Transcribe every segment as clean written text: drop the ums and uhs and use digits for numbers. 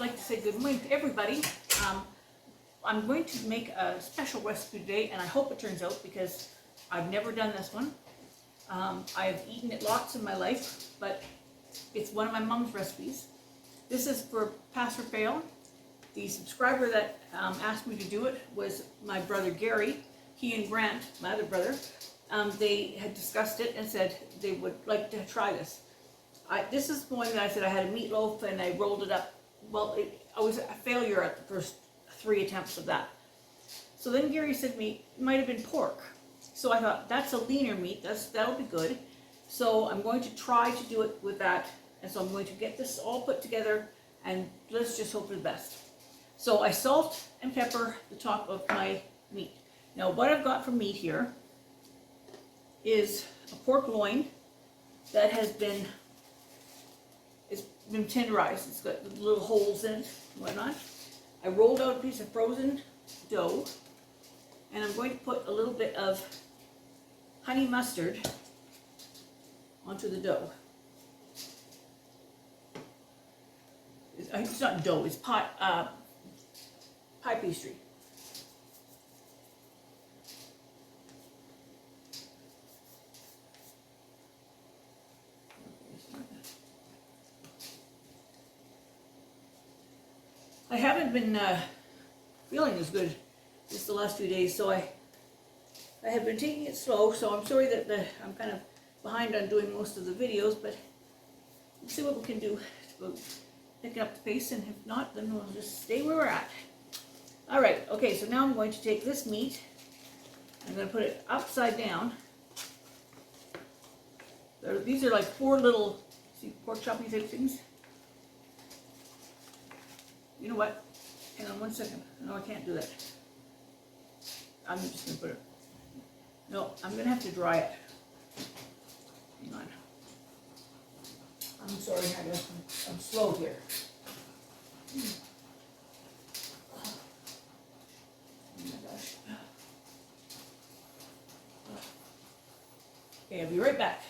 like to say good morning to everybody. I'm going to make a special recipe today, and I hope it turns out because I've never done this one. I've eaten it lots in my life, but it's one of my mom's recipes. This is for Pass or Fail. The subscriber that asked me to do it was my brother Gary. He and Grant, my other brother, they had discussed it and said they would like to try this. This is one that I said I had a meatloaf and I rolled it up. Well, I was a failure at the first 3 attempts of that. So then Gary said to me, it might have been pork. So I thought, that's a leaner meat, that'll be good. So I'm going to try to do it with that. And so I'm going to get this all put together and let's just hope for the best. So I salt and pepper the top of my meat. Now what I've got for meat here is a pork loin that has been tenderized. It's got little holes in it and whatnot. I rolled out a piece of frozen dough, and I'm going to put a little bit of honey mustard onto the dough. It's not dough, it's pie pastry. I haven't been feeling as good just the last few days, so I have been taking it slow, so I'm sorry that I'm kind of behind on doing most of the videos, but we'll see what we can do to pick up the pace, and if not, then we'll just stay where we're at. Alright, okay, so now I'm going to take this meat, I'm going to put it upside down. These are like 4 little, see, pork chopping type things. You know what? Hang on 1 second. No, I can't do that. I'm just going to put it. No, I'm going to have to dry it. Hang on. I'm sorry, I'm slow here. Oh my gosh. Okay, I'll be right back.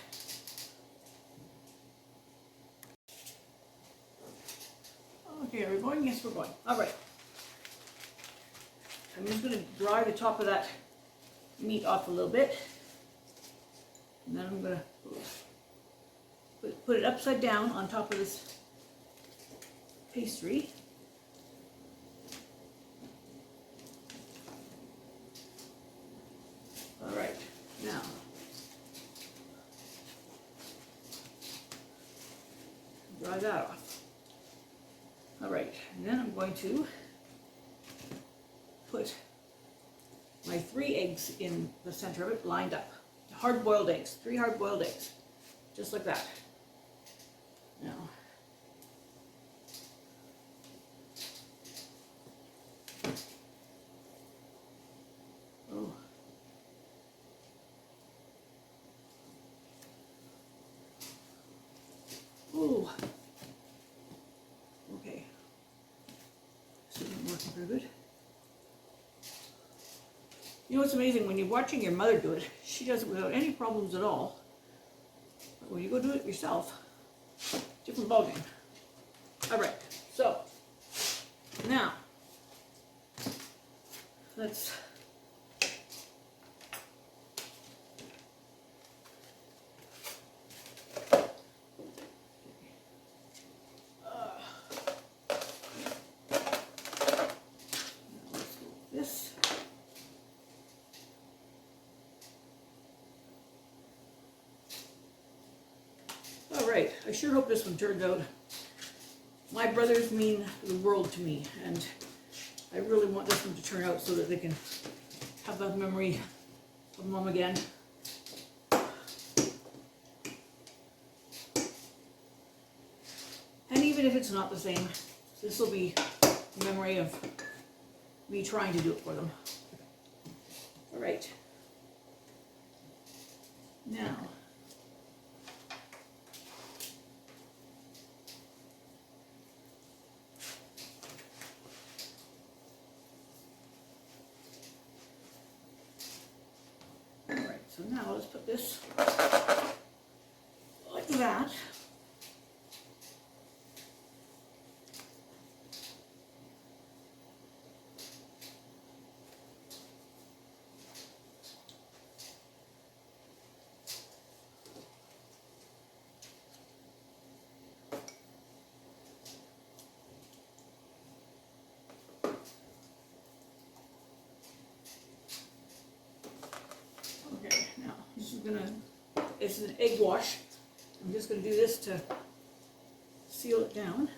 Okay, are we going? Yes, we're going. All right. I'm just going to dry the top of that meat off a little bit. And then I'm going to put it upside down on top of this pastry. All right, now. Dry that off. All right, and then I'm going to put my 3 eggs in the center of it, lined up. Hard-boiled eggs, 3 hard-boiled eggs, just like that. Now, oh. Ooh. Okay. This isn't working very good. You know what's amazing? When you're watching your mother do it, she does it without any problems at all. But when you go do it yourself, different ballgame. Alright, so now let's Alright, I sure hope this one turns out. My brothers mean the world to me, and I really want this one to turn out so that they can have that memory of Mom again. And even if it's not the same, this will be a memory of me trying to do it for them. Alright. Now, so now let's put this like that. it's an egg wash. I'm just gonna do this to seal it down.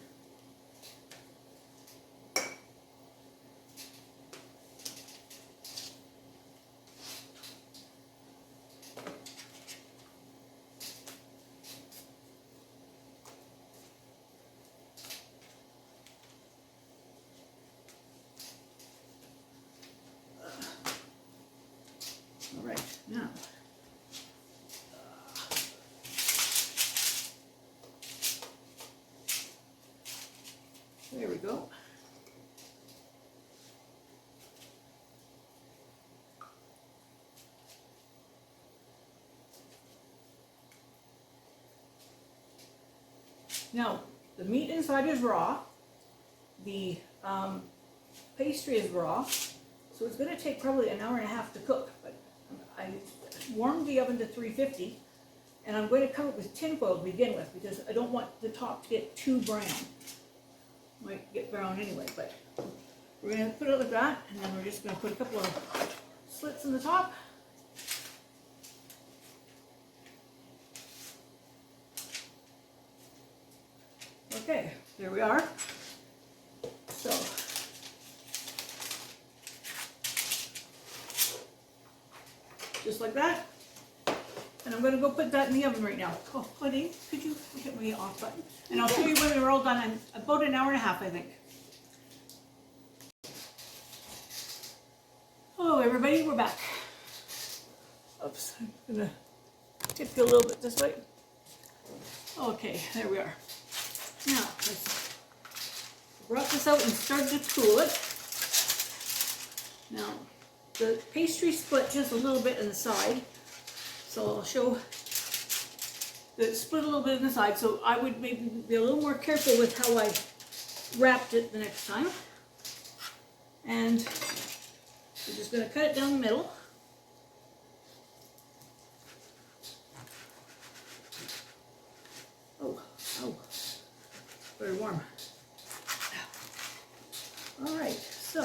All right, now. There we go. Now, the meat inside is raw. The pastry is raw. So it's going to take probably an hour and a half to cook. But I warmed the oven to 350. And I'm going to cover it with tin foil to begin with because I don't want the top to get too brown. Might get brown anyway, but we're going to put it like that, and then we're just going to put a couple of slits in the top. Okay, there we are. So, just like that. And I'm going to go put that in the oven right now. Oh, honey, could you hit my off button? And I'll show you when they're all done in about an hour and a half, I think. Hello, everybody. We're back. Oops, I'm going to tip you a little bit this way. Okay, there we are. Now, let's brought this out and started to cool it. Now, the pastry split just a little bit on the side. So I'll show that it split a little bit on the side, so I would maybe be a little more careful with how I wrapped it the next time. And we're just going to cut it down the middle. Oh, very warm. All right, so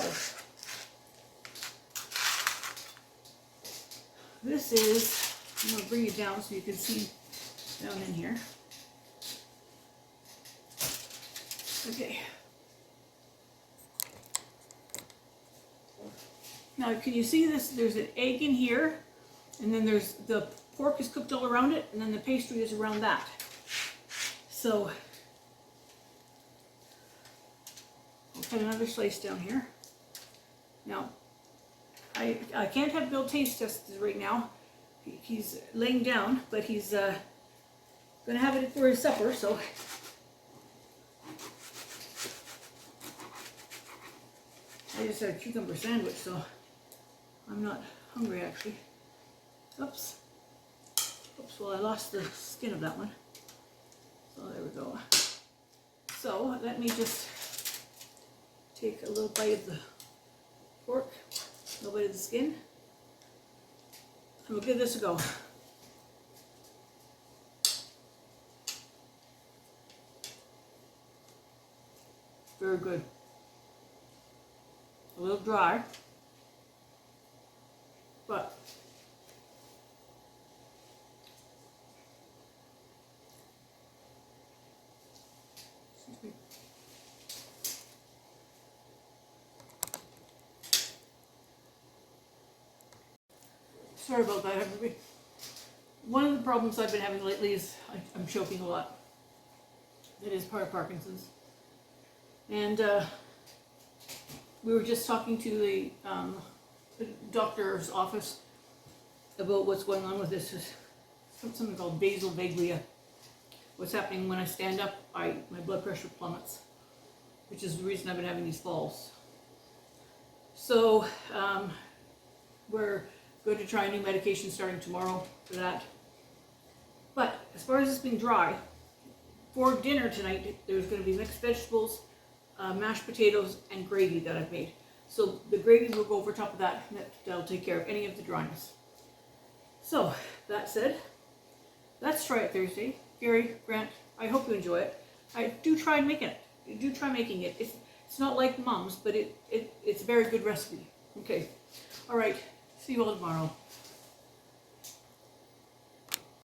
this is, I'm going to bring it down so you can see down in here. Okay. Now, can you see this? There's an egg in here, and then there's the pork is cooked all around it, and then the pastry is around that. So, I'll cut another slice down here. Now, I can't have Bill taste test right now. He's laying down, but he's going to have it for his supper, so. I just had a cucumber sandwich, so I'm not hungry actually. Oops. Oops, well I lost the skin of that one. So there we go. So let me just take a little bite of the pork, a little bit of the skin. And we'll give this a go. Very good. A little dry, but excuse me. Sorry about that, everybody. One of the problems I've been having lately is I'm choking a lot. It is part of Parkinson's. And we were just talking to the doctor's office about what's going on with this. It's something called vasovagia. What's happening when I stand up, my blood pressure plummets, which is the reason I've been having these falls. So we're going to try a new medication starting tomorrow for that. But as far as this being dry, for dinner tonight, there's going to be mixed vegetables, mashed potatoes, and gravy that I've made. So the gravy will go over top of that, and that'll take care of any of the dryness. So, that said, let's try it Thursday. Gary, Grant, I hope you enjoy it. I do try making it. It's not like Mom's, but it's a very good recipe. Okay, all right, see you all tomorrow.